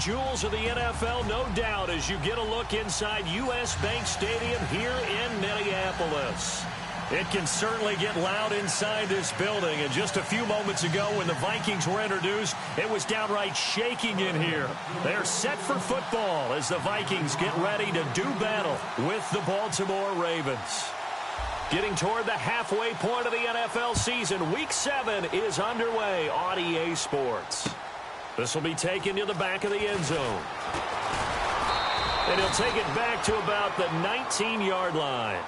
jewels of the NFL, no doubt, as you get a look inside U.S. Bank Stadium here in Minneapolis. It can certainly get loud inside this building. And just a few moments ago when the Vikings were introduced, it was downright shaking in here. They're set for football as the Vikings get ready to do battle with the Baltimore Ravens. Getting toward the halfway point of the NFL season, Week 7 is underway on EA Sports. This will be taken to the back of the end zone. And he'll take it back to about the 19-yard line.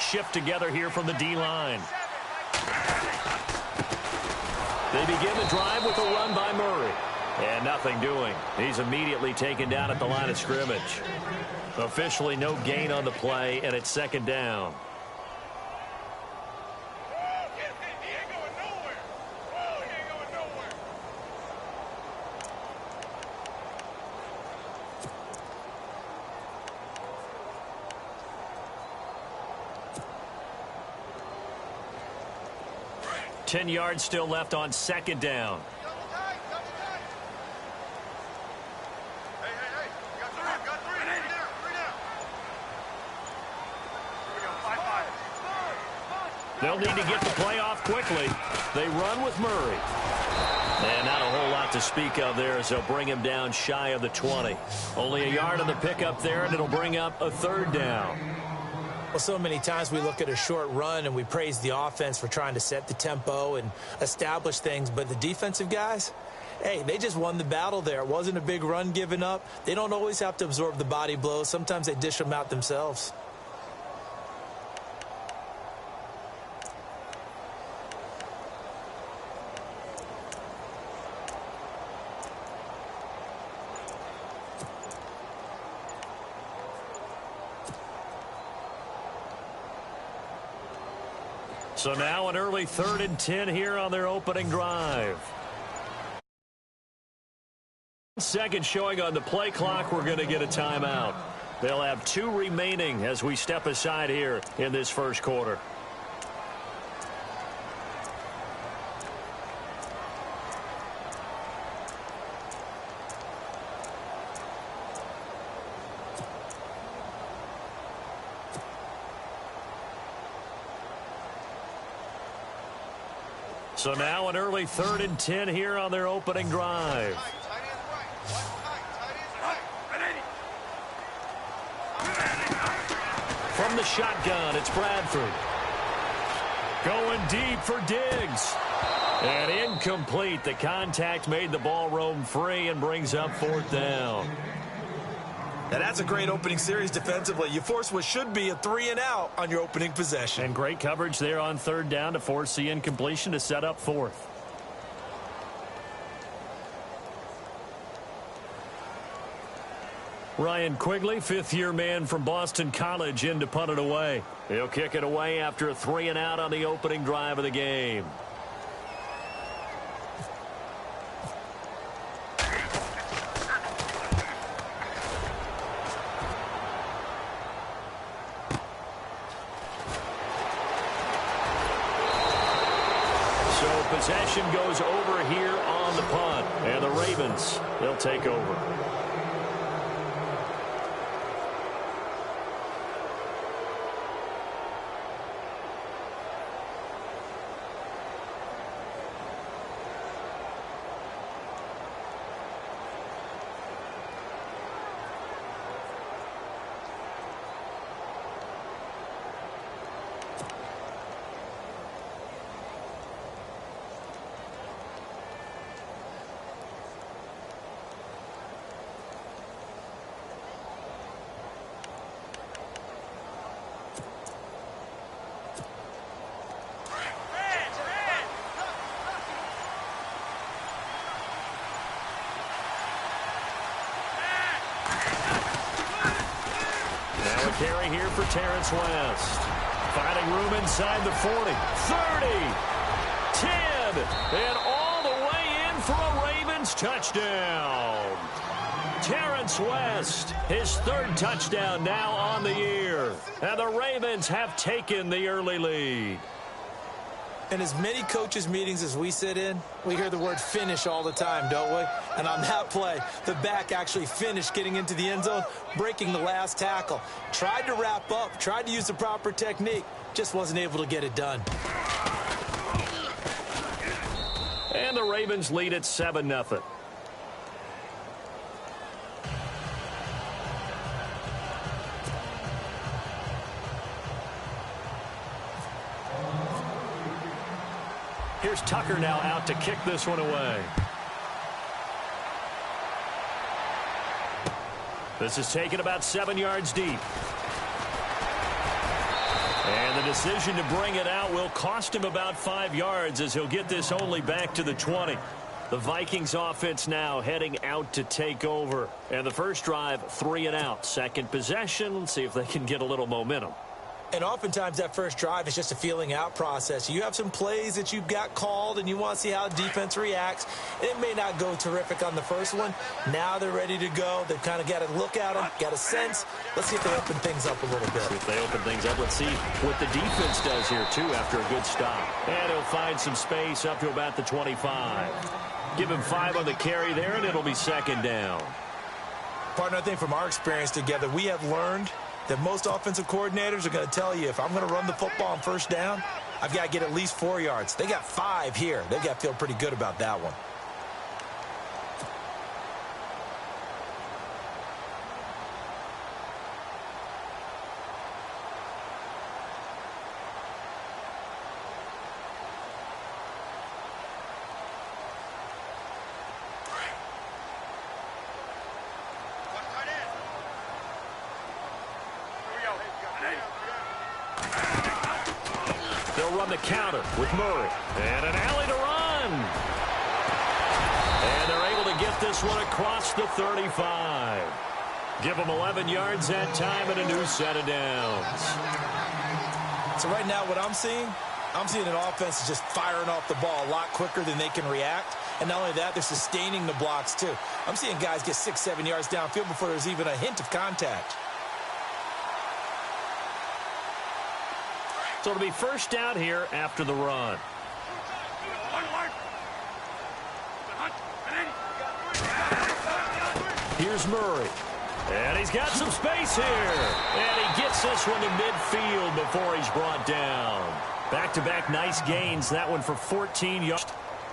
Shift together here from the D-line. They begin the drive with a run by Murray. And nothing doing. He's immediately taken down at the line of scrimmage. Officially no gain on the play, and it's second down. He ain't going nowhere. Whoa, he ain't going nowhere. Ten yards still left on second down. Hey, you got three. Three down. Here we go, 5-5. They'll need to get the play off quickly. They run with Murray. And not a whole lot to speak of there as they'll bring him down shy of the 20. Only a yard on the pickup there, and it'll bring up a third down. Well, so many times we look at a short run and we praise the offense for trying to set the tempo and establish things. But the defensive guys, hey, they just won the battle there. It wasn't a big run given up. They don't always have to absorb the body blows. Sometimes they dish them out themselves. So now an early 3rd and 10 here on their opening drive. Second showing on the play clock, we're going to get a timeout. They'll have 2 remaining as we step aside here in this first quarter. So now an early 3rd and 10 here on their opening drive. From the shotgun, it's Bradford. Going deep for Diggs. And incomplete. The contact made the ball roam free and brings up 4th down. Now, that's a great opening series defensively. You force what should be a 3-and-out on your opening possession. And great coverage there on 3rd down to force the incompletion to set up 4th. Ryan Quigley, 5th-year man from Boston College, in to punt it away. He'll kick it away after a 3-and-out on the opening drive of the game. Possession goes over here on the punt, and the Ravens, they'll take over. carry here for Terrence West. Finding room inside the 40, 30, 10, and all the way in for a Ravens touchdown. Terrence West, his third touchdown now on the year. And the Ravens have taken the early lead. In as many coaches' meetings as we sit in, we hear the word finish all the time, don't we? And on that play, the back actually finished getting into the end zone, breaking the last tackle. Tried to wrap up, tried to use the proper technique, just wasn't able to get it done. And the Ravens lead at 7-0. Here's Tucker now out to kick this one away. This is taken about 7 yards deep. And the decision to bring it out will cost him about 5 yards as he'll get this only back to the 20. The Vikings offense now heading out to take over. And the first drive, 3 and out. Second possession, let's see if they can get a little momentum. And oftentimes that first drive is just a feeling out process. You have some plays that you've got called and you want to see how the defense reacts. It may not go terrific on the first one. Now they're ready to go. They've kind of got to look at them, got a sense. Let's see if they open things up a little bit. See if they open things up. Let's see what the defense does here, too, after a good stop. And he'll find some space up to about the 25. Give him 5 on the carry there, and it'll be second down. Partner, I think from our experience together, we have learned that most offensive coordinators are going to tell you, if I'm going to run the football on first down, I've got to get at least 4 yards. They got 5 here. They've got to feel pretty good about that one. Run the counter with Murray. And an alley to run. And they're able to get this one across the 35. Give them 11 yards that time and a new set of downs. So right now what I'm seeing an offense just firing off the ball a lot quicker than they can react. And not only that, they're sustaining the blocks too. I'm seeing guys get 6-7 yards downfield before there's even a hint of contact. So it'll be first down here after the run. Here's Murray. And he's got some space here. And he gets this one to midfield before he's brought down. Back-to-back nice gains. That one for 14 yards.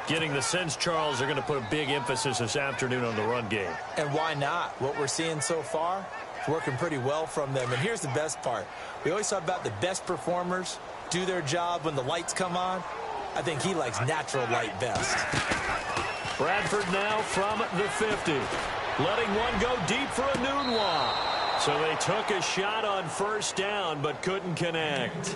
Getting the sense, Charles, they're going to put a big emphasis this afternoon on the run game. And why not? What we're seeing so far, working pretty well from them. And here's the best part. We always talk about the best performers do their job when the lights come on. I think he likes natural light best. Bradford now from the 50. Letting one go deep for a noon walk. So they took a shot on first down but couldn't connect.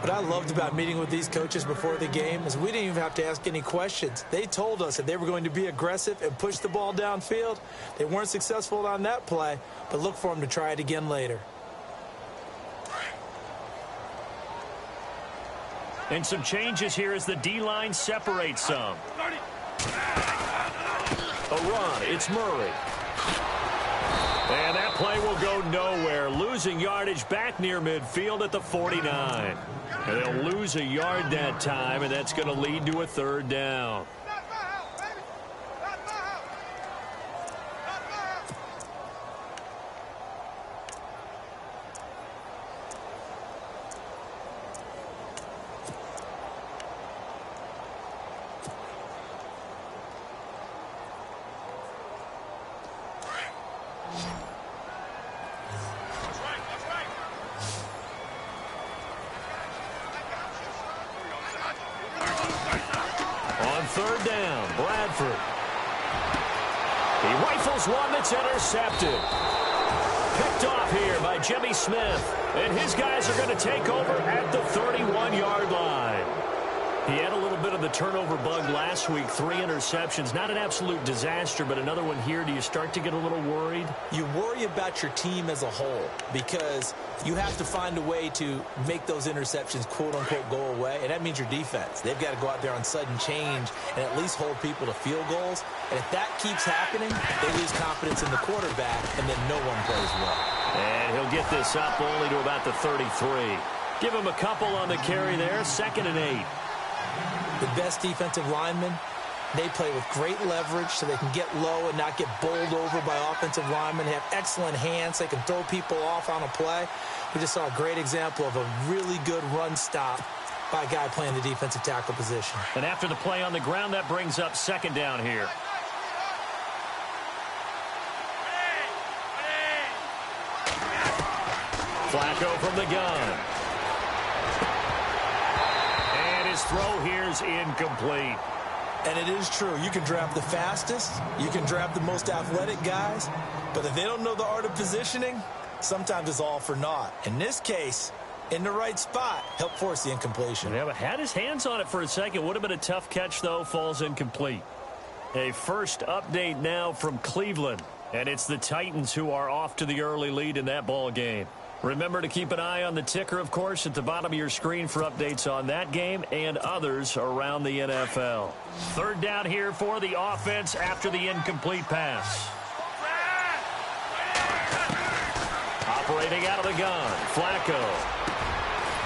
What I loved about meeting with these coaches before the game is we didn't even have to ask any questions. They told us that they were going to be aggressive and push the ball downfield. They weren't successful on that play, but look for them to try it again later. And some changes here as the D-line separates some. A run, it's Murray. And that play will go nowhere. Losing yardage back near midfield at the 49. And they'll lose a yard that time, and that's going to lead to a third down. Third down, Bradford. He rifles one that's intercepted. Picked off here by Jimmy Smith. And his guys are going to take over at the 31-yard line. He had a little bit of the turnover bug last week, 3 interceptions. Not an absolute disaster, but another one here. Do you start to get a little worried? You worry about your team as a whole because you have to find a way to make those interceptions, quote-unquote, go away, and that means your defense. They've got to go out there on sudden change and at least hold people to field goals. And if that keeps happening, they lose confidence in the quarterback, and then no one plays well. And he'll get this up only to about the 33. Give him a couple on the carry there, 2nd and 8. The best defensive linemen, they play with great leverage so they can get low and not get bowled over by offensive linemen. They have excellent hands. They can throw people off on a play. We just saw a great example of a really good run stop by a guy playing the defensive tackle position. And after the play on the ground, that brings up 2nd down here. Flacco from the gun. His throw here's incomplete. And it is true. You can draft the fastest. You can draft the most athletic guys. But if they don't know the art of positioning, sometimes it's all for naught. In this case, in the right spot, helped force the incompletion. Yeah, but had his hands on it for a second. Would have been a tough catch, though. Falls incomplete. A first update now from Cleveland. And it's the Titans who are off to the early lead in that ball game. Remember to keep an eye on the ticker, of course, at the bottom of your screen for updates on that game and others around the NFL. 3rd down here for the offense after the incomplete pass. Operating out of the gun, Flacco.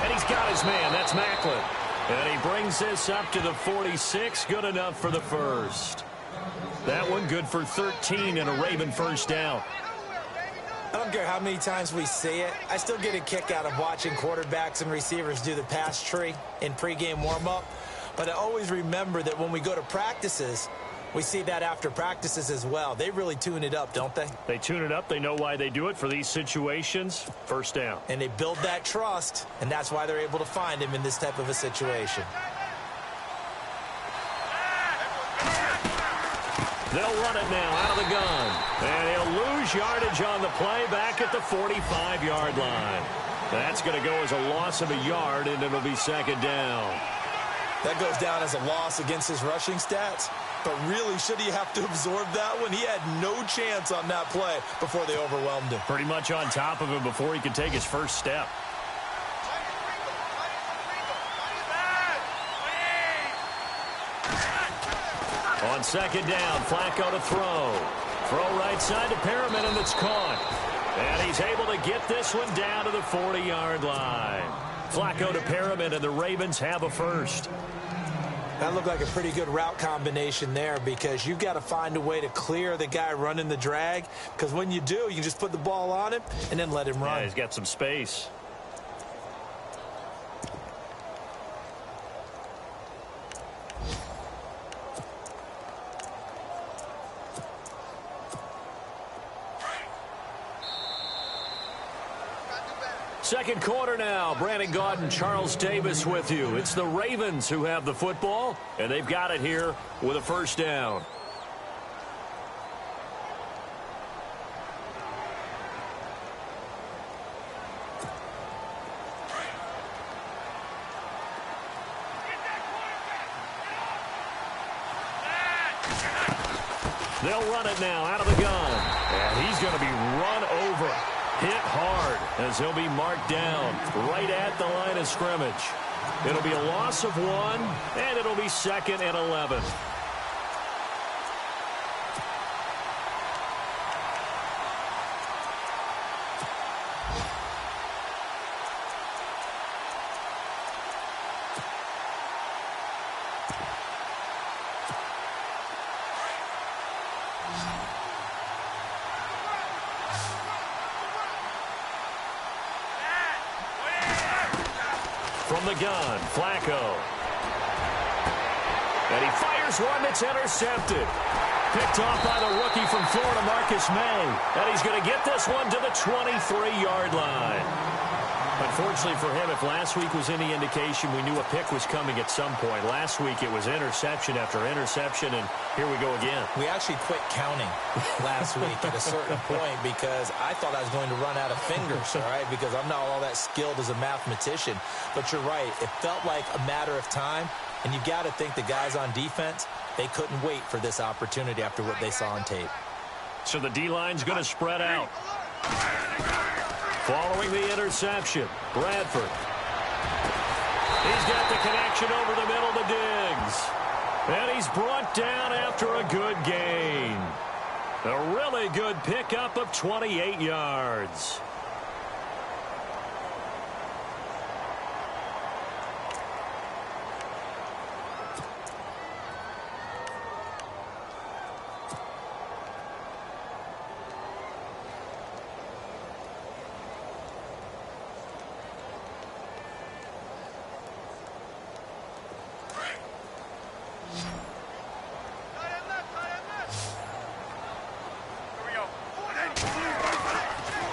And he's got his man. That's Macklin. And he brings this up to the 46. Good enough for the first. That one good for 13 and a Raven first down. I don't care how many times we see it. I still get a kick out of watching quarterbacks and receivers do the pass tree in pregame warm-up. But I always remember that when we go to practices, we see that after practices as well. They really tune it up, don't they? They tune it up. They know why they do it for these situations. First down. And they build that trust, and that's why they're able to find him in this type of a situation. They'll run it now out of the gun. And he'll lose yardage on the play back at the 45-yard line. That's going to go as a loss of a yard, and it'll be 2nd down. That goes down as a loss against his rushing stats. But really, should he have to absorb that one? He had no chance on that play before they overwhelmed him. Pretty much on top of him before he could take his first step. On 2nd down, Flacco to throw. Throw right side to Perriman, and it's caught. And he's able to get this one down to the 40-yard line. Flacco to Perriman, and the Ravens have a first. That looked like a pretty good route combination there because you've got to find a way to clear the guy running the drag, because when you do, you can just put the ball on him and then let him run. Yeah, he's got some space. Second quarter now. Brandon Gaudin, Charles Davis with you. It's the Ravens who have the football, and they've got it here with a first down. They'll run it now out of the gun. And he's going to be run over. Hit hard as he'll be marked down right at the line of scrimmage. It'll be a loss of 1, and it'll be 2nd and 11. From the gun, Flacco. And he fires one that's intercepted. Picked off by the rookie from Florida, Marcus May. And he's going to get this one to the 23-yard line. Unfortunately for him, if last week was any indication, we knew a pick was coming at some point. Last week it was interception after interception, and here we go again. We actually quit counting last week at a certain point because I thought I was going to run out of fingers, all right, because I'm not all that skilled as a mathematician. But you're right. It felt like a matter of time And you got to think the guys on defense, they couldn't wait for this opportunity after what they saw on tape. So the D-line's going to spread out. Following the interception, Bradford. He's got the connection over the middle to Diggs. And he's brought down after a good gain. A really good pickup of 28 yards.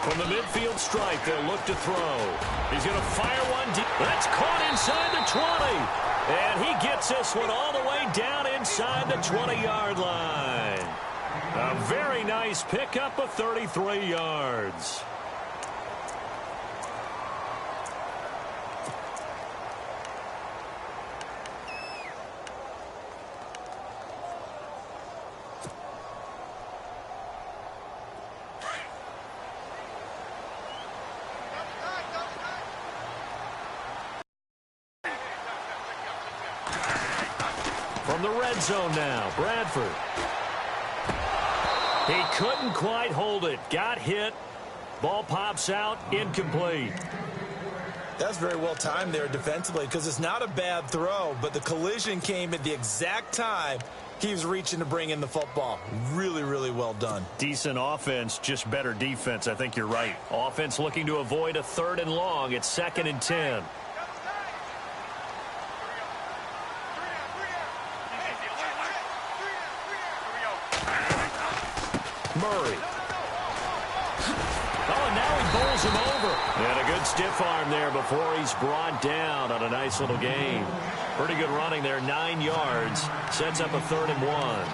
From the midfield stripe, they'll look to throw. He's going to fire one deep. That's caught inside the 20. And he gets this one all the way down inside the 20-yard line. A very nice pickup of 33 yards. From the red zone now, Bradford. He couldn't quite hold it. Got hit. Ball pops out. Incomplete. That's very well timed there defensively because it's not a bad throw, but the collision came at the exact time he was reaching to bring in the football. Really, really well done. Decent offense, just better defense. I think you're right. Offense looking to avoid a 3rd and long. It's 2nd and 10. Murray. Oh, and now he bowls him over. And a good stiff arm there before he's brought down on a nice little gain. Pretty good running there, 9 yards. Sets up a 3rd and 1.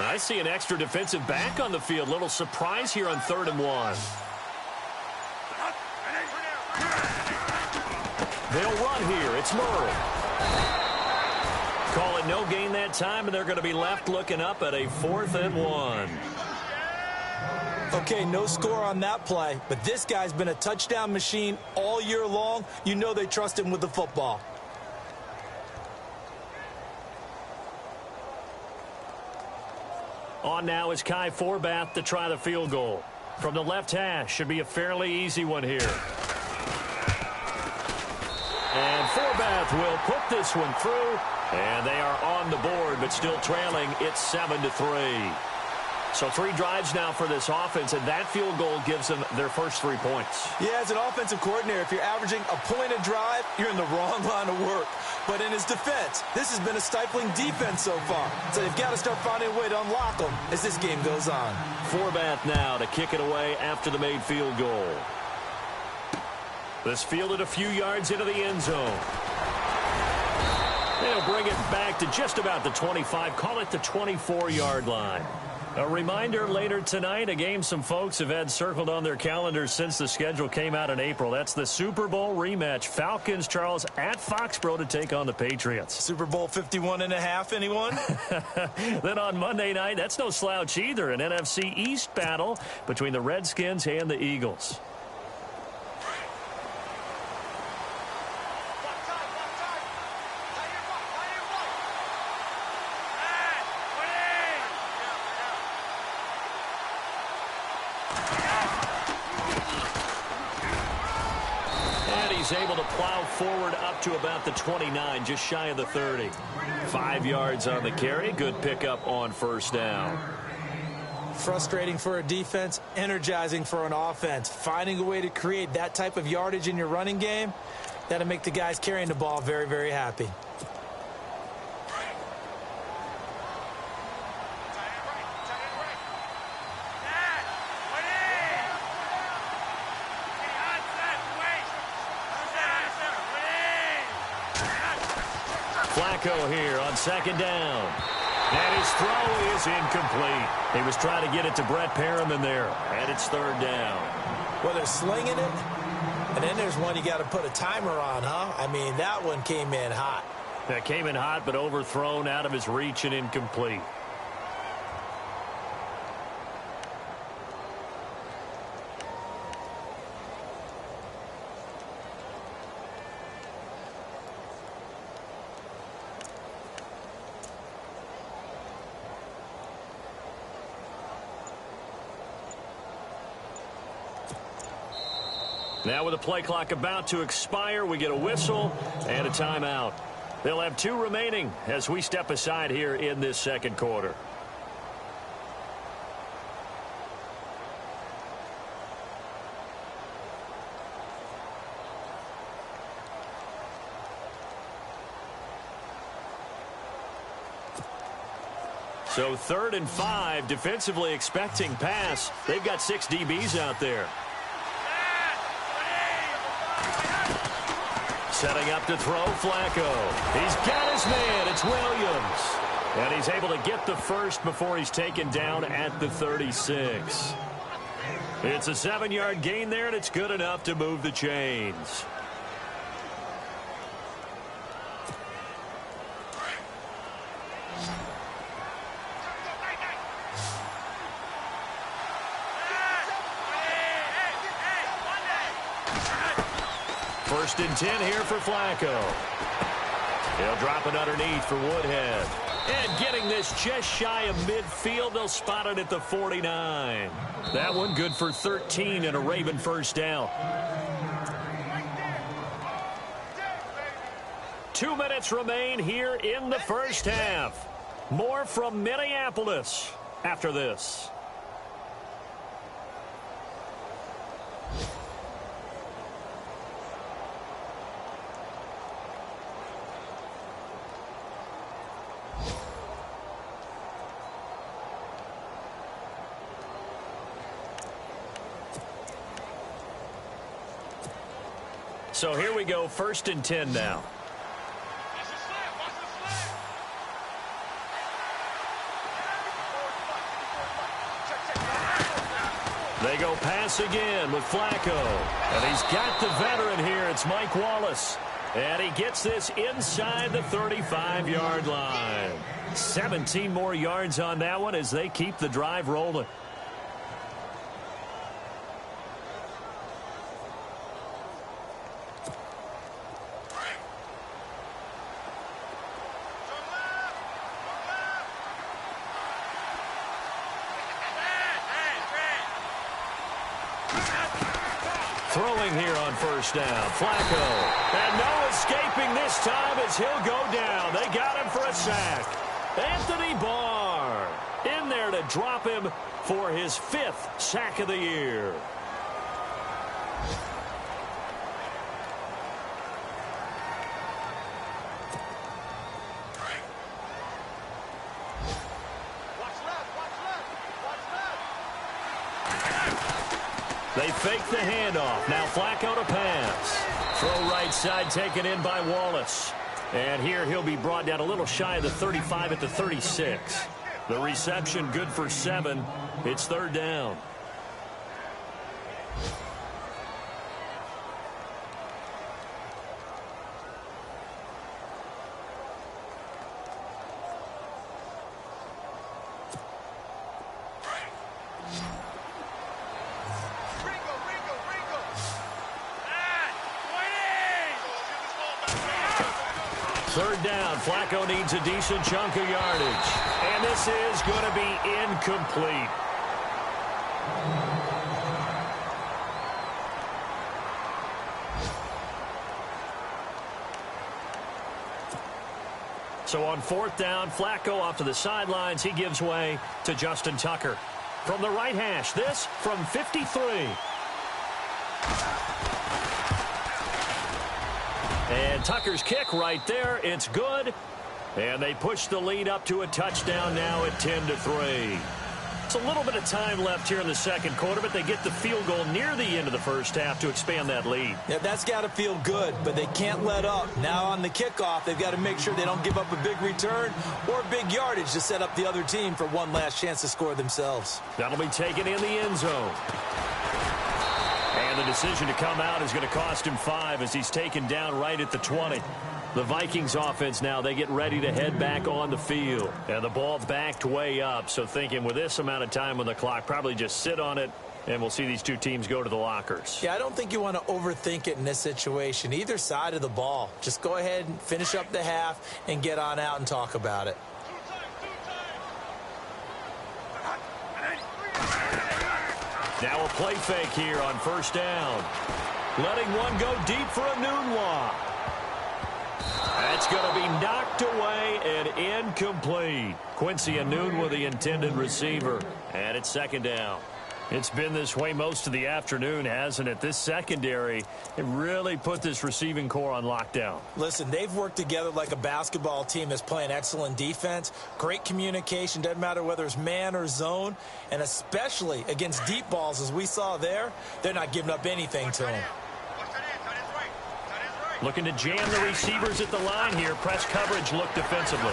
I see an extra defensive back on the field. Little surprise here on 3rd and 1. They'll run here. It's Murray. Call it no gain that time, and they're going to be left looking up at a 4th and 1. Okay, no score on that play, but this guy's been a touchdown machine all year long. You know they trust him with the football. On now is Kai Forbath to try the field goal. From the left hash, should be a fairly easy one here. And Forbath will put this one through. And they are on the board, but still trailing. It's 7-3. So 3 drives now for this offense, and that field goal gives them their first 3 points. Yeah, as an offensive coordinator, if you're averaging a point a drive, you're in the wrong line of work. But in his defense, this has been a stifling defense so far. So they've got to start finding a way to unlock them as this game goes on. Forbath now to kick it away after the made field goal. This fielded a few yards into the end zone. They'll bring it back to just about the 25, call it the 24-yard line. A reminder later tonight, a game some folks have had circled on their calendars since the schedule came out in April. That's the Super Bowl rematch. Falcons, Charles, at Foxborough to take on the Patriots. Super Bowl 51.5, anyone? Then on Monday night, that's no slouch either. An NFC East battle between the Redskins and the Eagles. Able to plow forward up to about the 29, just shy of the 30. 5 yards on the carry. Good pickup on 1st down. Frustrating for a defense, energizing for an offense. Finding a way to create that type of yardage in your running game, that'll make the guys carrying the ball very, very happy. Flacco here on second down. And his throw is incomplete. He was trying to get it to Brett Perriman there. And it's third down. Well, they're slinging it. And then there's one you got to put a timer on, huh? I mean, that one came in hot. That came in hot, but overthrown out of his reach and incomplete. Now with the play clock about to expire, we get a whistle and a timeout. They'll have 2 remaining as we step aside here in this second quarter. So 3rd and 5, defensively expecting pass. They've got 6 DBs out there. Setting up to throw, Flacco. He's got his man. It's Williams. And he's able to get the first before he's taken down at the 36. It's a 7-yard gain there, and it's good enough to move the chains. First and 10 here for Flacco. He'll drop it underneath for Woodhead. And getting this just shy of midfield, they'll spot it at the 49. That one good for 13 and a Raven first down. 2 minutes remain here in the first half. More from Minneapolis after this. So here we go, 1st and 10 now. They go pass again with Flacco. And he's got the veteran here. It's Mike Wallace. And he gets this inside the 35-yard line. 17 more yards on that one as they keep the drive rolling. Throwing here on first down, Flacco. And no escaping this time as he'll go down. They got him for a sack. Anthony Barr in there to drop him for his 5th sack of the year. They fake the handoff. Now Flacco to pass. Throw right side taken in by Wallace. And here he'll be brought down a little shy of the 35 at the 36. The reception good for 7. It's 3rd down. Third down, Flacco needs a decent chunk of yardage. And this is going to be incomplete. So on 4th down, Flacco off to the sidelines. He gives way to Justin Tucker. From the right hash, this from 53. And Tucker's kick right there. It's good. And they push the lead up to a touchdown now at 10-3. It's a little bit of time left here in the second quarter, but they get the field goal near the end of the first half to expand that lead. Yeah, that's got to feel good, but they can't let up. Now on the kickoff, they've got to make sure they don't give up a big return or big yardage to set up the other team for one last chance to score themselves. That'll be taken in the end zone. And the decision to come out is going to cost him 5 as he's taken down right at the 20. The Vikings offense now, they get ready to head back on the field. And the ball backed way up, so thinking with this amount of time on the clock, probably just sit on it, and we'll see these two teams go to the lockers. Yeah, I don't think you want to overthink it in this situation. Either side of the ball. Just go ahead and finish up the half and get on out and talk about it. Now a play fake here on first down. Letting one go deep for a Nunwa. That's going to be knocked away and incomplete. Quincy Enunwa, the intended receiver. And it's second down. It's been this way most of the afternoon, hasn't it? This secondary, it really put this receiving core on lockdown. Listen, they've worked together like a basketball team that's playing excellent defense. Great communication, doesn't matter whether it's man or zone. And especially against deep balls, as we saw there, they're not giving up anything to them. Looking to jam the receivers at the line here. Press coverage look defensively.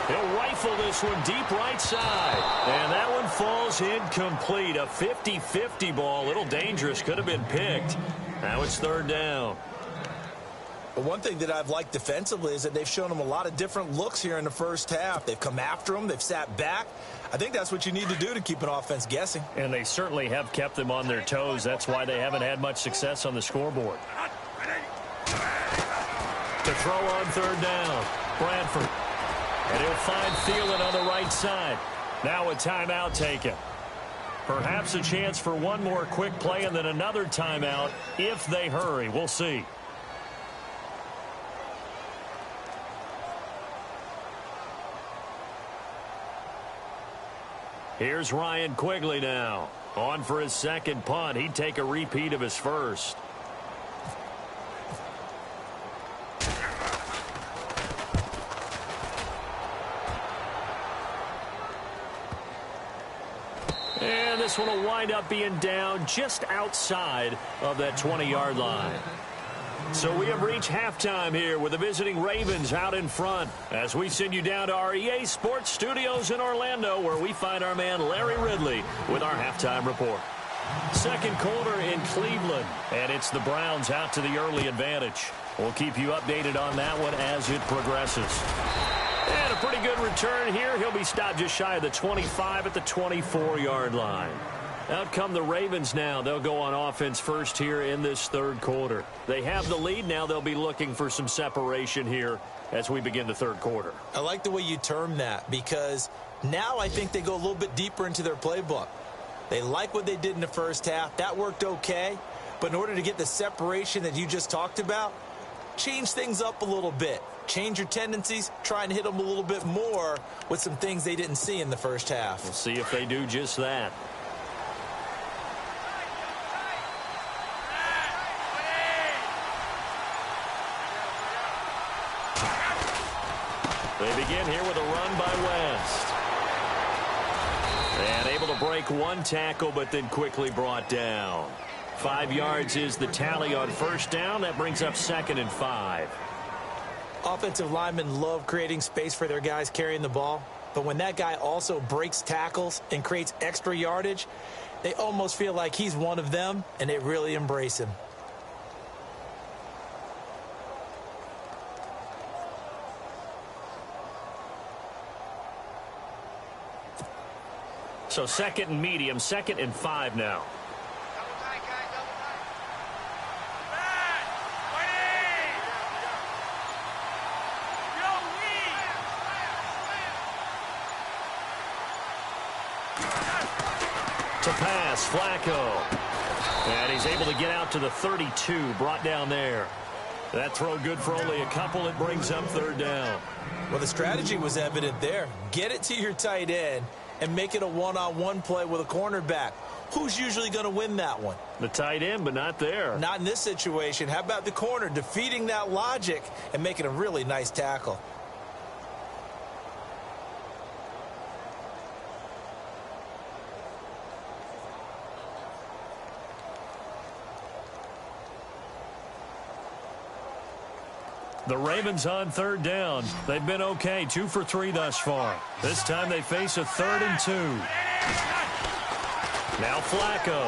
He'll rifle this one deep right side. And that one falls incomplete. A 50-50 ball. A little dangerous. Could have been picked. Now it's third down. But one thing that I've liked defensively is that they've shown them a lot of different looks here in the first half. They've come after them. They've sat back. I think that's what you need to do to keep an offense guessing. And they certainly have kept them on their toes. That's why they haven't had much success on the scoreboard. To throw on third down, Bradford. And he'll find Thielen on the right side. Now a timeout taken. Perhaps a chance for one more quick play and then another timeout if they hurry. We'll see. Here's Ryan Quigley now. On for his second punt. He'd take a repeat of his first. And this one will wind up being down just outside of that 20-yard line. So we have reached halftime here with the visiting Ravens out in front as we send you down to our EA Sports Studios in Orlando where we find our man Larry Ridley with our halftime report. Second quarter in Cleveland, and it's the Browns out to the early advantage. We'll keep you updated on that one as it progresses. And a pretty good return here. He'll be stopped just shy of the 25 at the 24-yard line. Out come the Ravens now. They'll go on offense first here in this third quarter. They have the lead. Now they'll be looking for some separation here as we begin the third quarter. I like the way you term that because now I think they go a little bit deeper into their playbook. They like what they did in the first half. That worked okay. But in order to get the separation that you just talked about, change things up a little bit. Change your tendencies. Try and hit them a little bit more with some things they didn't see in the first half. We'll see if they do just that. They begin here with a run by West. And able to break one tackle, but then quickly brought down. 5 yards is the tally on first down. That brings up 2nd and 5. Offensive linemen love creating space for their guys carrying the ball. But when that guy also breaks tackles and creates extra yardage, they almost feel like he's one of them, and they really embrace him. So 2nd and medium, 2nd and 5 now. To pass, Flacco. And he's able to get out to the 32, brought down there. That throw good for only a couple. It brings up third down. Well, the strategy was evident there. Get it to your tight end and make it a one-on-one play with a cornerback. Who's usually going to win that one? The tight end, but not there. Not in this situation. How about the corner defeating that logic and making a really nice tackle? The Ravens on third down. They've been okay, 2 for 3 thus far. This time they face a 3rd and 2. Now Flacco.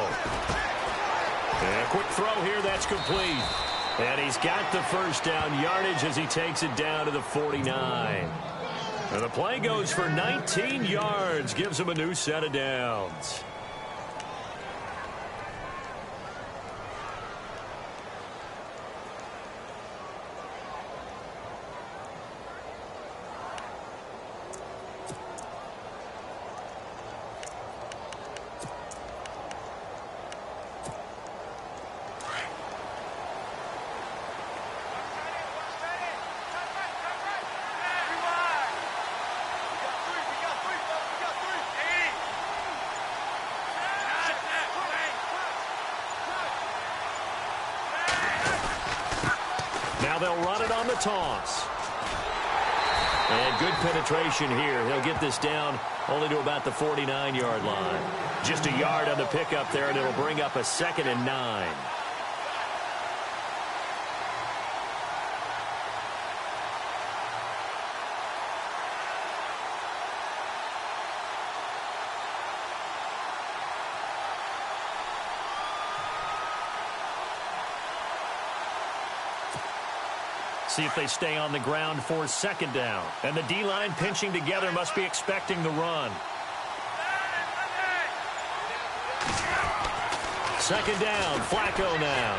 And a quick throw here, that's complete. And he's got the first down yardage as he takes it down to the 49. And the play goes for 19 yards, gives him a new set of downs. They'll run it on the toss. And good penetration here. He'll get this down only to about the 49-yard line. Just a yard on the pickup there, and it'll bring up a 2nd and 9. See if they stay on the ground for 2nd down. And the D-line pinching together must be expecting the run. 2nd down, Flacco now.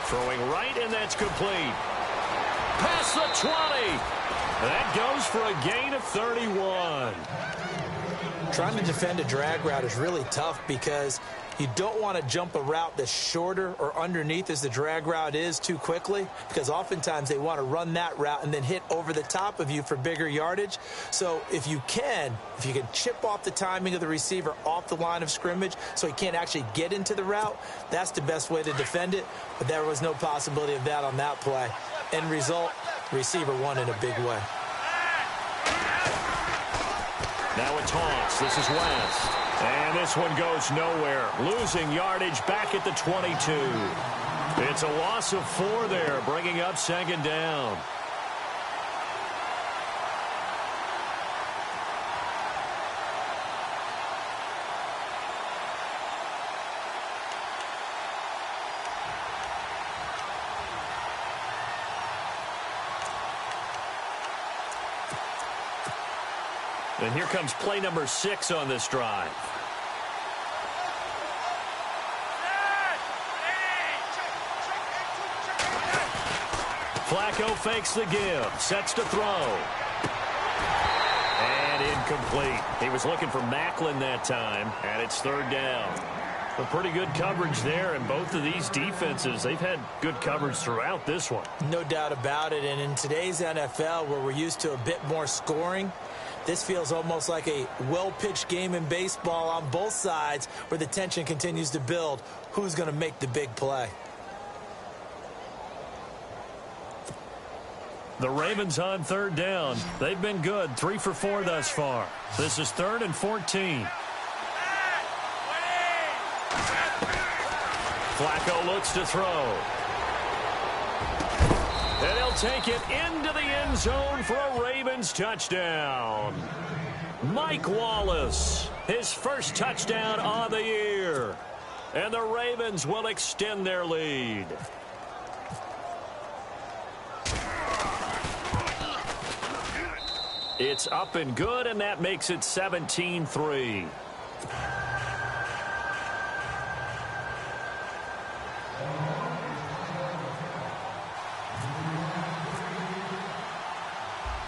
Throwing right, and that's complete. Past the 20. That goes for a gain of 31. Trying to defend a drag route is really tough because you don't want to jump a route that's shorter or underneath as the drag route is too quickly, because oftentimes they want to run that route and then hit over the top of you for bigger yardage. So if you can chip off the timing of the receiver off the line of scrimmage so he can't actually get into the route, that's the best way to defend it. But there was no possibility of that on that play. End result, receiver won in a big way. Now a toss. This is West. And this one goes nowhere. Losing yardage back at the 22. It's a loss of 4 there, bringing up 2nd down. And here comes play number 6 on this drive. Flacco fakes the give, sets to throw. And incomplete. He was looking for Macklin that time, and it's 3rd down. A pretty good coverage there, and both of these defenses, they've had good coverage throughout this one. No doubt about it, and in today's NFL, where we're used to a bit more scoring, this feels almost like a well-pitched game in baseball on both sides where the tension continues to build. Who's going to make the big play? The Ravens on 3rd down. They've been good, 3 for 4 thus far. This is 3rd and 14. Flacco looks to throw. And he'll take it into the end zone for a Ravens touchdown. Mike Wallace, his first touchdown on the year. And the Ravens will extend their lead. It's up and good, and that makes it 17-3.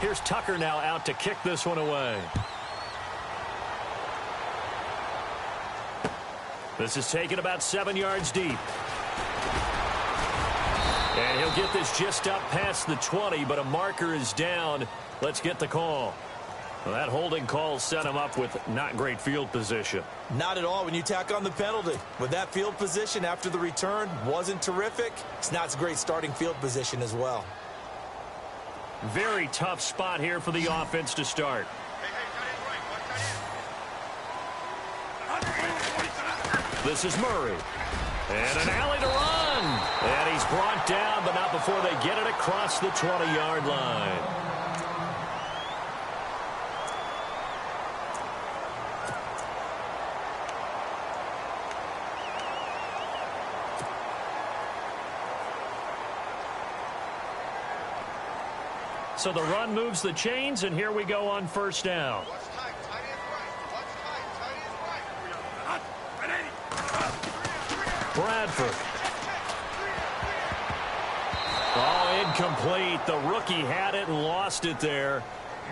Here's Tucker now out to kick this one away. This is taken about 7 yards deep. And he'll get this just up past the 20, but a marker is down. Let's get the call. Well, that holding call set him up with not great field position. Not at all when you tack on the penalty. With that field position after the return wasn't terrific. It's not a great starting field position as well. Very tough spot here for the offense to start. This is Murray. And an alley to run. And he's brought down, but not before they get it across the 20-yard line. So the run moves the chains, and here we go on first down. Bradford. Oh, incomplete. The rookie had it and lost it there,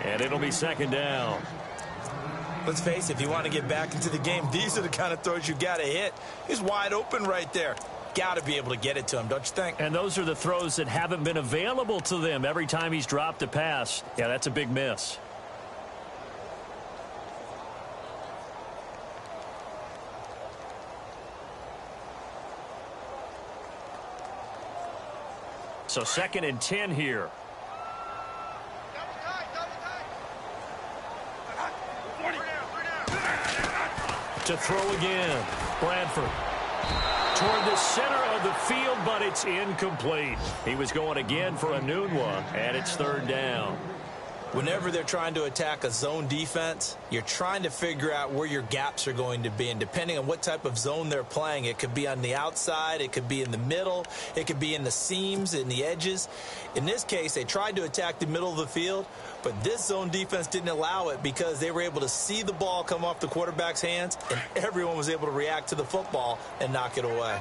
and it'll be second down. Let's face it, if you want to get back into the game, these are the kind of throws you got to hit. He's wide open right there. Got to be able to get it to him, don't you think? And those are the throws that haven't been available to them every time he's dropped a pass. Yeah, that's a big miss. So 2nd and 10 here. To throw again. Bradford. Toward the center of the field, but it's incomplete. He was going again for a noon one, and it's 3rd down. Whenever they're trying to attack a zone defense, you're trying to figure out where your gaps are going to be. And depending on what type of zone they're playing, it could be on the outside, it could be in the middle, it could be in the seams, in the edges. In this case, they tried to attack the middle of the field, but this zone defense didn't allow it because they were able to see the ball come off the quarterback's hands, and everyone was able to react to the football and knock it away.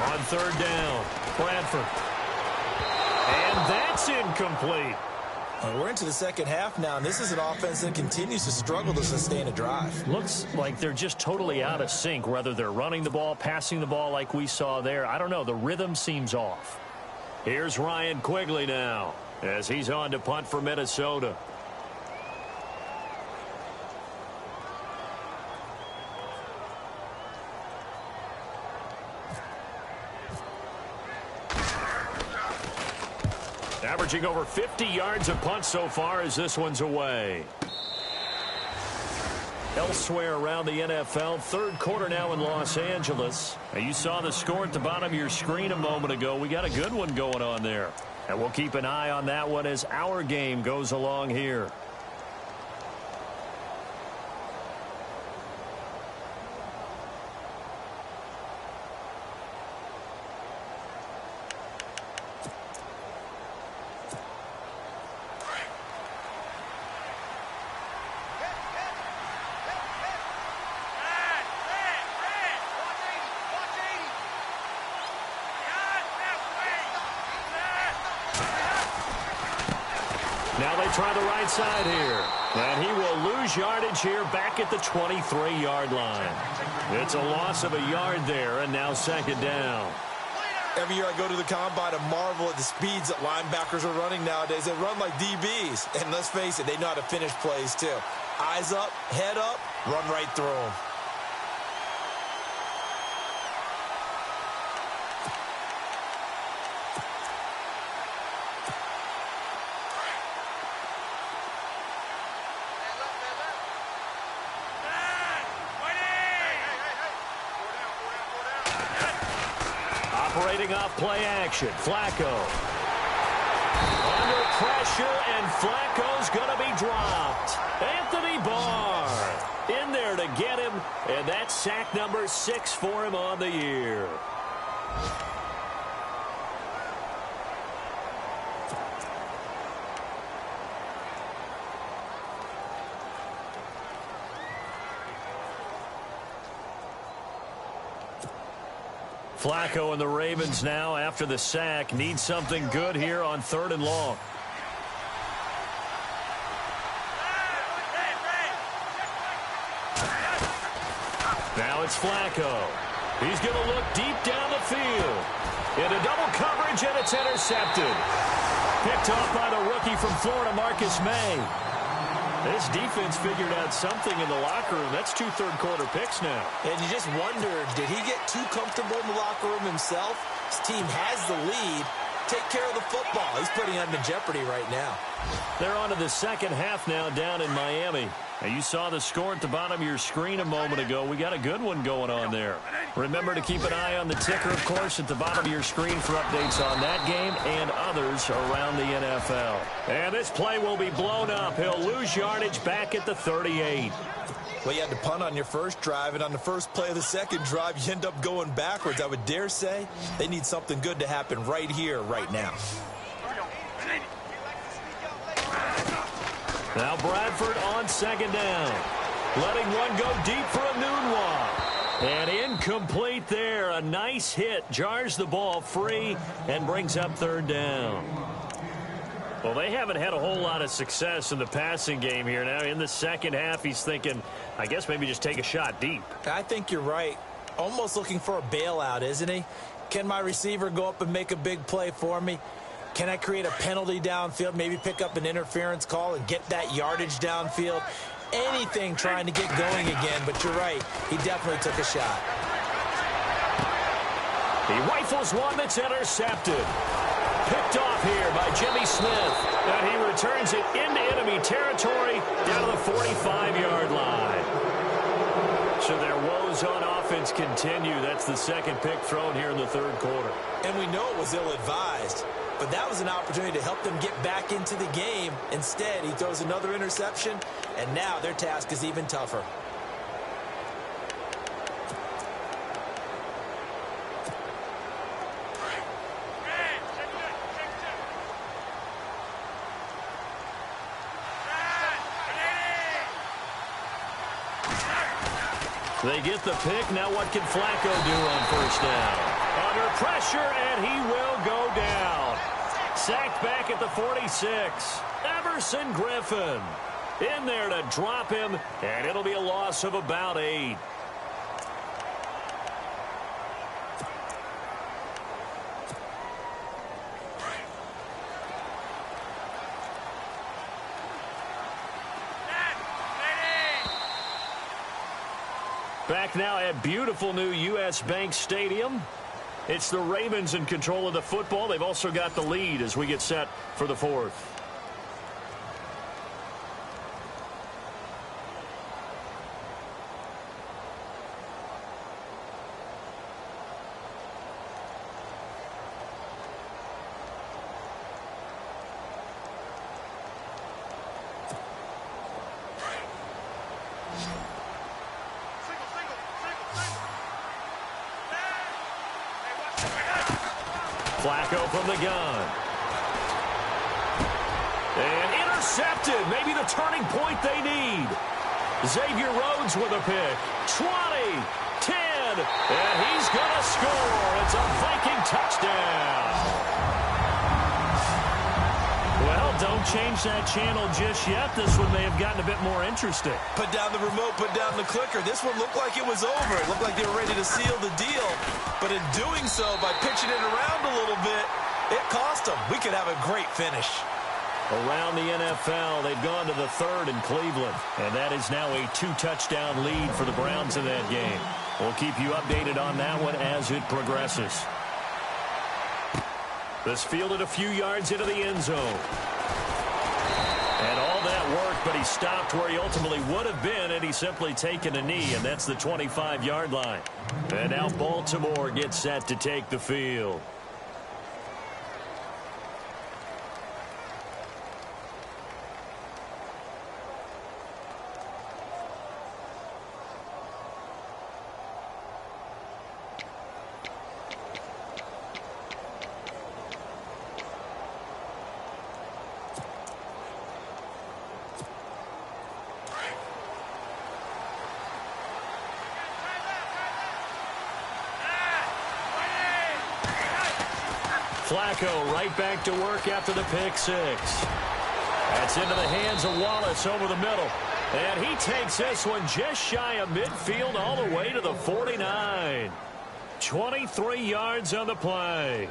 On 3rd down, Bradford. And that's incomplete. Well, we're into the second half now, and this is an offense that continues to struggle to sustain a drive. Looks like they're just totally out of sync, whether they're running the ball, passing the ball like we saw there. I don't know. The rhythm seems off. Here's Ryan Quigley now as he's on to punt for Minnesota. Averaging over 50 yards a punt so far as this one's away. Elsewhere around the NFL, 3rd quarter now in Los Angeles. Now you saw the score at the bottom of your screen a moment ago. We got a good one going on there. And we'll keep an eye on that one as our game goes along here. Now they try the right side here. And he will lose yardage here back at the 23-yard line. It's a loss of a yard there, and now 2nd down. Every year I go to the combine and marvel at the speeds that linebackers are running nowadays. They run like DBs. And let's face it, they know how to finish plays too. Eyes up, head up, run right through them. Operating off play action. Flacco. Under pressure, and Flacco's going to be dropped. Anthony Barr in there to get him, and that's sack number 6 for him on the year. Flacco and the Ravens now, after the sack, need something good here on 3rd and long. Now it's Flacco. He's going to look deep down the field. Into double coverage, and it's intercepted. Picked off by the rookie from Florida, Marcus May. This defense figured out something in the locker room. That's 2 third-quarter picks now. And you just wonder, did he get too comfortable in the locker room himself? His team has the lead. Take care of the football. He's putting them in jeopardy right now. They're on to the second half now down in Miami. Now, you saw the score at the bottom of your screen a moment ago. We got a good one going on there. Remember to keep an eye on the ticker, of course, at the bottom of your screen for updates on that game and others around the NFL. And this play will be blown up. He'll lose yardage back at the 38. Well, you had to punt on your first drive, and on the first play of the second drive, you end up going backwards. I would dare say they need something good to happen right here, right now. Now Bradford on second down. Letting one go deep for a Nunwa. And incomplete there. A nice hit. Jars the ball free and brings up third down. Well, they haven't had a whole lot of success in the passing game here. Now in the second half, he's thinking, I guess maybe just take a shot deep. I think you're right. Almost looking for a bailout, isn't he? Can my receiver go up and make a big play for me? Can I create a penalty downfield, maybe pick up an interference call and get that yardage downfield? Anything trying to get going again, but you're right. He definitely took a shot. He rifles one that's intercepted. Picked off here by Jimmy Smith. And he returns it into enemy territory down to the 45-yard line. So their woes on offense continue. That's the second pick thrown here in the third quarter. And we know it was ill-advised. But that was an opportunity to help them get back into the game. Instead, he throws another interception, and now their task is even tougher. They get the pick. Now what can Flacco do on first down? Under pressure, and he will go down. Sacked back at the 46. Everson Griffin in there to drop him, and it'll be a loss of about 8. Back now at beautiful new U.S. Bank Stadium. It's the Ravens in control of the football. They've also got the lead as we get set for the fourth. Flacco from the gun. And intercepted. Maybe the turning point they need. Xavier Rhodes with a pick. 20, 10, and he's going to score. It's a Viking touchdown. Well, don't change that channel just yet. This one may have gotten a bit more interesting. Put down the remote, put down the clicker. This one looked like it was over. It looked like they were ready to seal the deal. But in doing so, by pitching it around a little bit, it cost them. We could have a great finish. Around the NFL, they've gone to the third in Cleveland. And that is now a 2-touchdown lead for the Browns in that game. We'll keep you updated on that one as it progresses. This fielded a few yards into the end zone. And all that worked, but he stopped where he ultimately would have been, and he's simply taken a knee, and that's the 25-yard line. And now Baltimore gets set to take the field. Flacco right back to work after the pick six. That's into the hands of Wallace over the middle. And he takes this one just shy of midfield all the way to the 49. 23 yards on the play.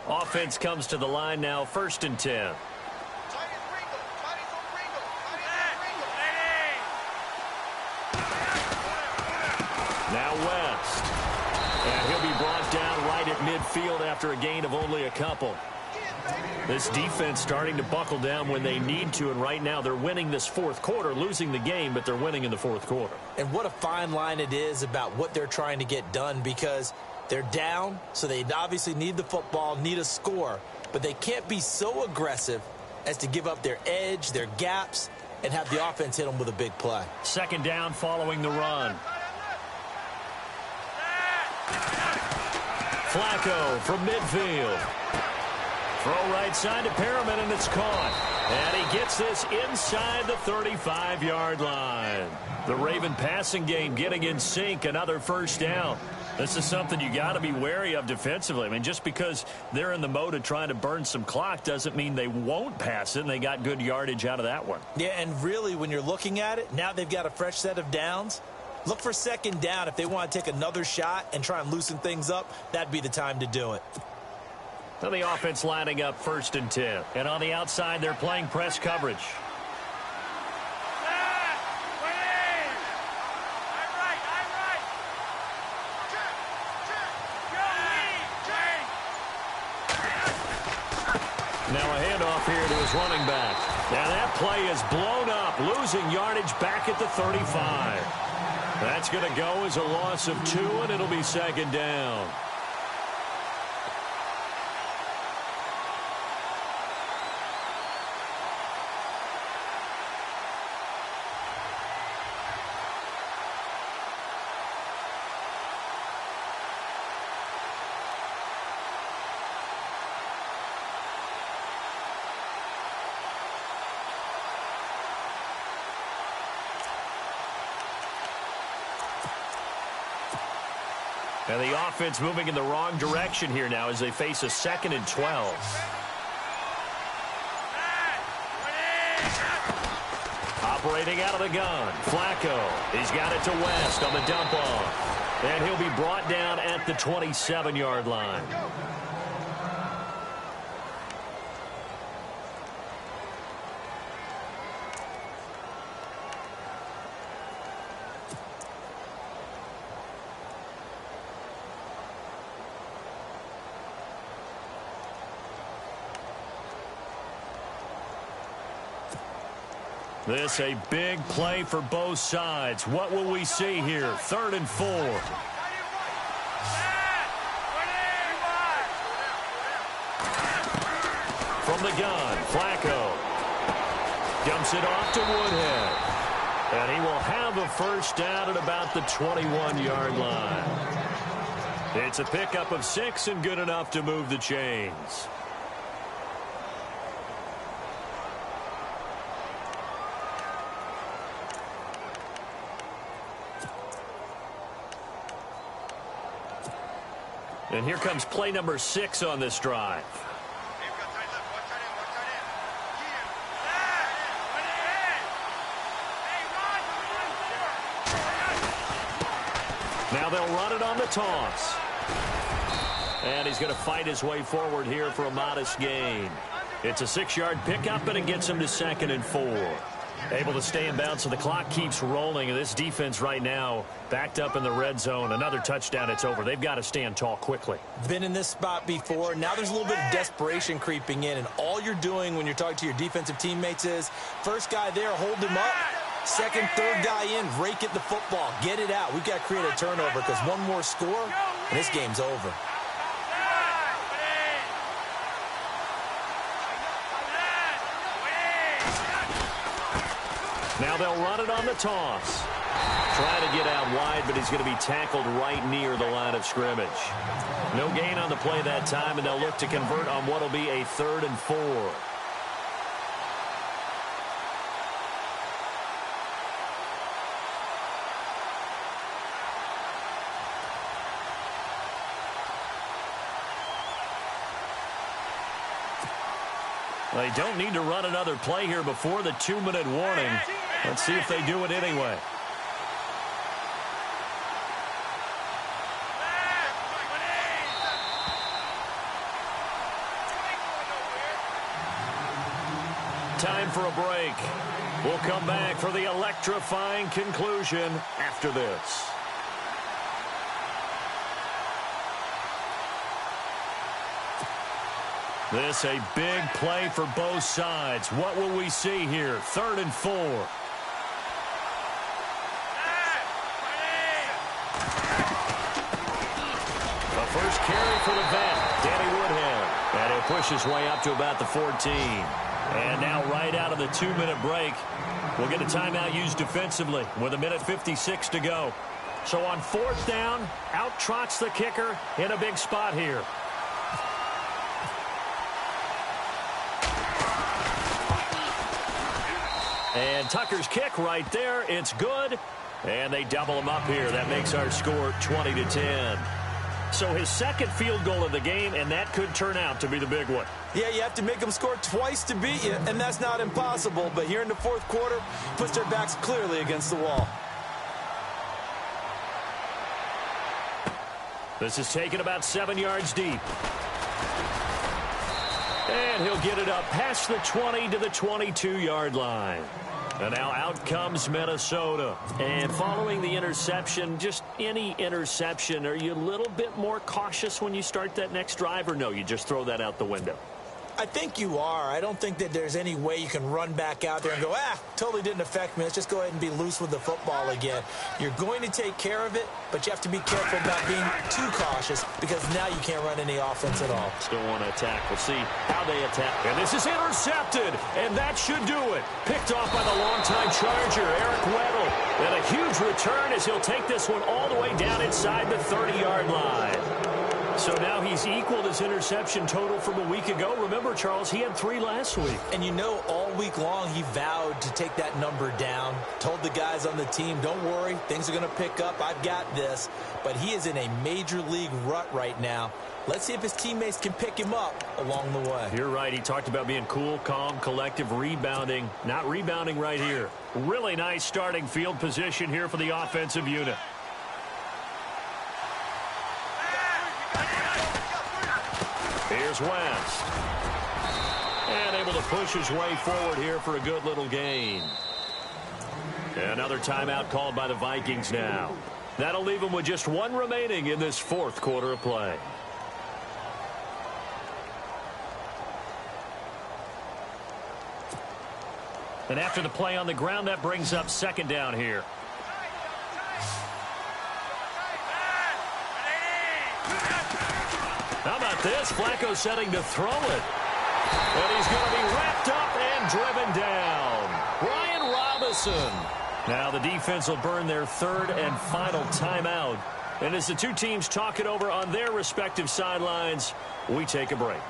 Offense comes to the line now, 1st and 10. Now West. And he'll be brought down right at midfield after a gain of only a couple. This defense starting to buckle down when they need to, and right now they're winning this fourth quarter, losing the game, but they're winning in the fourth quarter. And what a fine line it is about what they're trying to get done, because they're down, so they obviously need the football, need a score, but they can't be so aggressive as to give up their edge, their gaps, and have the offense hit them with a big play. Second down following the run. Flacco from midfield. Throw right side to Perriman, and it's caught. And he gets this inside the 35-yard line. The Raven passing game getting in sync, another first down. This is something you got to be wary of defensively. I mean, just because they're in the mode of trying to burn some clock doesn't mean they won't pass it, and they got good yardage out of that one. Yeah, and really, when you're looking at it, now they've got a fresh set of downs. Look for second down. If they want to take another shot and try and loosen things up, that'd be the time to do it. So the offense lining up 1st and 10. And on the outside, they're playing press coverage. Now a handoff here to his running back. Now that play is blown up, losing yardage back at the 35. That's going to go as a loss of 2, and it'll be second down. And the offense moving in the wrong direction here now as they face a 2nd and 12. Operating out of the gun, Flacco. He's got it to West on the dump off. And he'll be brought down at the 27-yard line. This a big play for both sides. What will we see here? 3rd and 4. From the gun, Flacco dumps it off to Woodhead. And he will have a first down at about the 21-yard line. It's a pickup of 6 and good enough to move the chains. And here comes play number 6 on this drive. Now they'll run it on the toss. And he's going to fight his way forward here for a modest gain. It's a 6-yard pickup, and it gets him to 2nd and 4. Able to stay in bounds, so the clock keeps rolling. And this defense right now backed up in the red zone. Another touchdown, it's over. They've got to stand tall quickly. Been in this spot before. Now there's a little bit of desperation creeping in. And all you're doing when you're talking to your defensive teammates is, first guy there, hold him up. Second, third guy in, rake at the football. Get it out. We've got to create a turnover because one more score, and this game's over. Now they'll run it on the toss. Trying to get out wide, but he's going to be tackled right near the line of scrimmage. No gain on the play that time, and they'll look to convert on what will be a 3rd and 4. They don't need to run another play here before the 2-minute warning. Let's see if they do it anyway. Time for a break. We'll come back for the electrifying conclusion after this. This a big play for both sides. What will we see here? 3rd and 4. The first carry for the vet, Danny Woodhead. And he'll push his way up to about the 14. And now right out of the 2-minute break, we'll get a timeout used defensively with 1:56 to go. So on 4th down, out trots the kicker in a big spot here. And Tucker's kick right there. It's good. And they double him up here. That makes our score 20-10. So his second field goal of the game, and that could turn out to be the big one. Yeah, you have to make them score twice to beat you, and that's not impossible. But here in the 4th quarter, puts their backs clearly against the wall. This is taken about 7 yards deep. And he'll get it up past the 20 to the 22-yard line. And now out comes Minnesota. And following the interception, just any interception, are you a little bit more cautious when you start that next drive, or no, you just throw that out the window? I think you are. I don't think that there's any way you can run back out there and go, totally didn't affect me. Let's just go ahead and be loose with the football again. You're going to take care of it, but you have to be careful about being too cautious because now you can't run any offense at all. Still want to attack. We'll see how they attack. And this is intercepted, and that should do it. Picked off by the longtime Charger, Eric Weddle. And a huge return as he'll take this one all the way down inside the 30-yard line. So now he's equaled his interception total from a week ago. Remember, Charles, he had 3 last week. And you know, all week long he vowed to take that number down. Told the guys on the team, don't worry, things are going to pick up. I've got this. But he is in a major league rut right now. Let's see if his teammates can pick him up along the way. You're right. He talked about being cool, calm, collective, rebounding. Not rebounding right here. Really nice starting field position here for the offensive unit. Here's West. And able to push his way forward here for a good little gain. Another timeout called by the Vikings now. That'll leave them with just 1 remaining in this 4th quarter of play. And after the play on the ground, that brings up 2nd down here. How about this? Flacco setting to throw it. And he's going to be wrapped up and driven down. Brian Robinson. Now the defense will burn their 3rd and final timeout. And as the two teams talk it over on their respective sidelines, we take a break.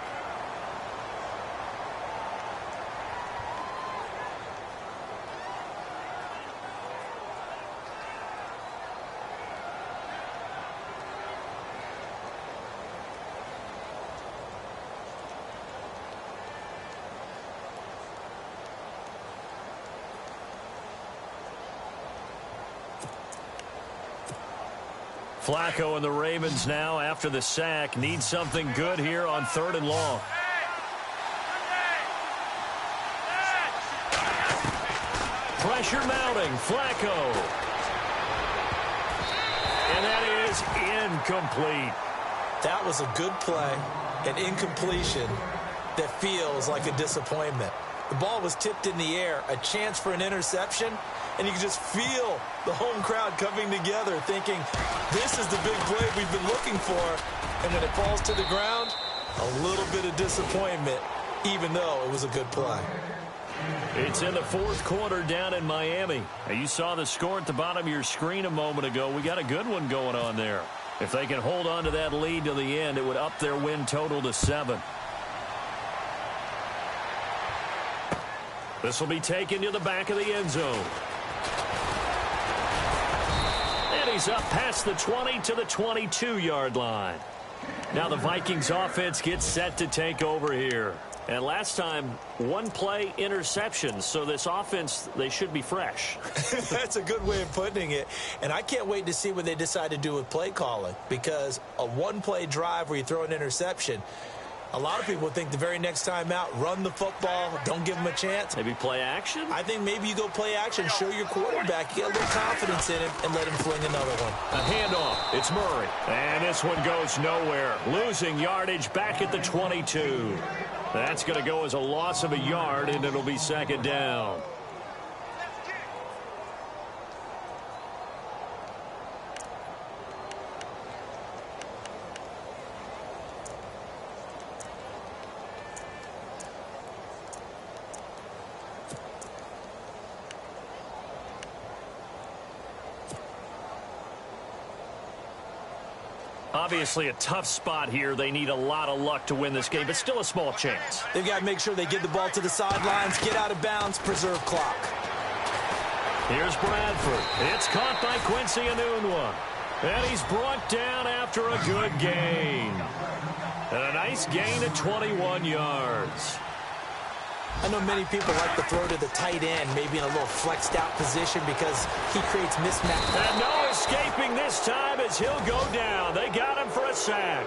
Flacco and the Ravens now, after the sack, need something good here on 3rd and long. Pressure mounting. Flacco. And that is incomplete. That was a good play, an incompletion that feels like a disappointment. The ball was tipped in the air, a chance for an interception, and you can just feel the home crowd coming together thinking, this is the big play we've been looking for. And when it falls to the ground, a little bit of disappointment, even though it was a good play. It's in the 4th quarter down in Miami. Now, you saw the score at the bottom of your screen a moment ago. We got a good one going on there. If they can hold on to that lead to the end, it would up their win total to 7. This will be taken to the back of the end zone. And he's up past the 20 to the 22-yard line. Now the Vikings offense gets set to take over here. And last time, 1 play interception. So this offense, they should be fresh. That's a good way of putting it. And I can't wait to see what they decide to do with play calling. Because a 1-play drive where you throw an interception, A lot of people think the very next time out, run the football, don't give him a chance. Maybe play action? I think maybe you go play action, show your quarterback, you get a little confidence in him, and let him fling another one. A handoff. It's Murray. And this one goes nowhere. Losing yardage back at the 22. That's going to go as a loss of a yard, and it'll be second down. Obviously a tough spot here. They need a lot of luck to win this game, but still a small chance. They've got to make sure they get the ball to the sidelines, get out of bounds, preserve clock. Here's Bradford. It's caught by Quincy Enunwa. And he's brought down after a good gain. And a nice gain of 21 yards. I know many people like to throw to the tight end, maybe in a little flexed out position because he creates mismatch. And no escaping this time as he'll go down. They got him for a sack.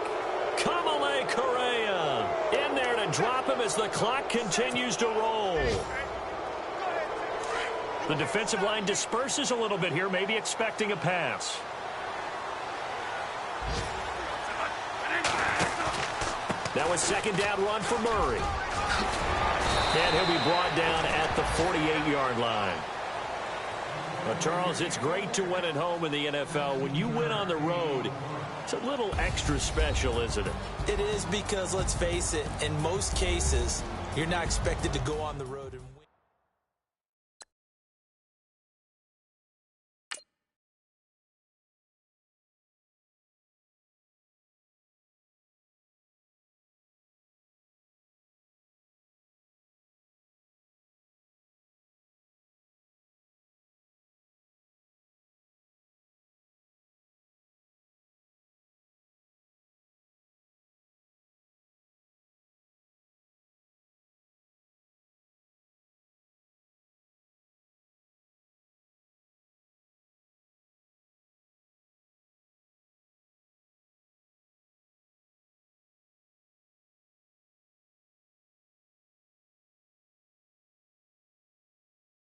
Kamale Correa in there to drop him as the clock continues to roll. The defensive line disperses a little bit here, maybe expecting a pass. That was second down run for Murray. And he'll be brought down at the 48-yard line. Well, Charles, it's great to win at home in the NFL. When you win on the road, it's a little extra special, isn't it? It is because, let's face it, in most cases, you're not expected to go on the road and win.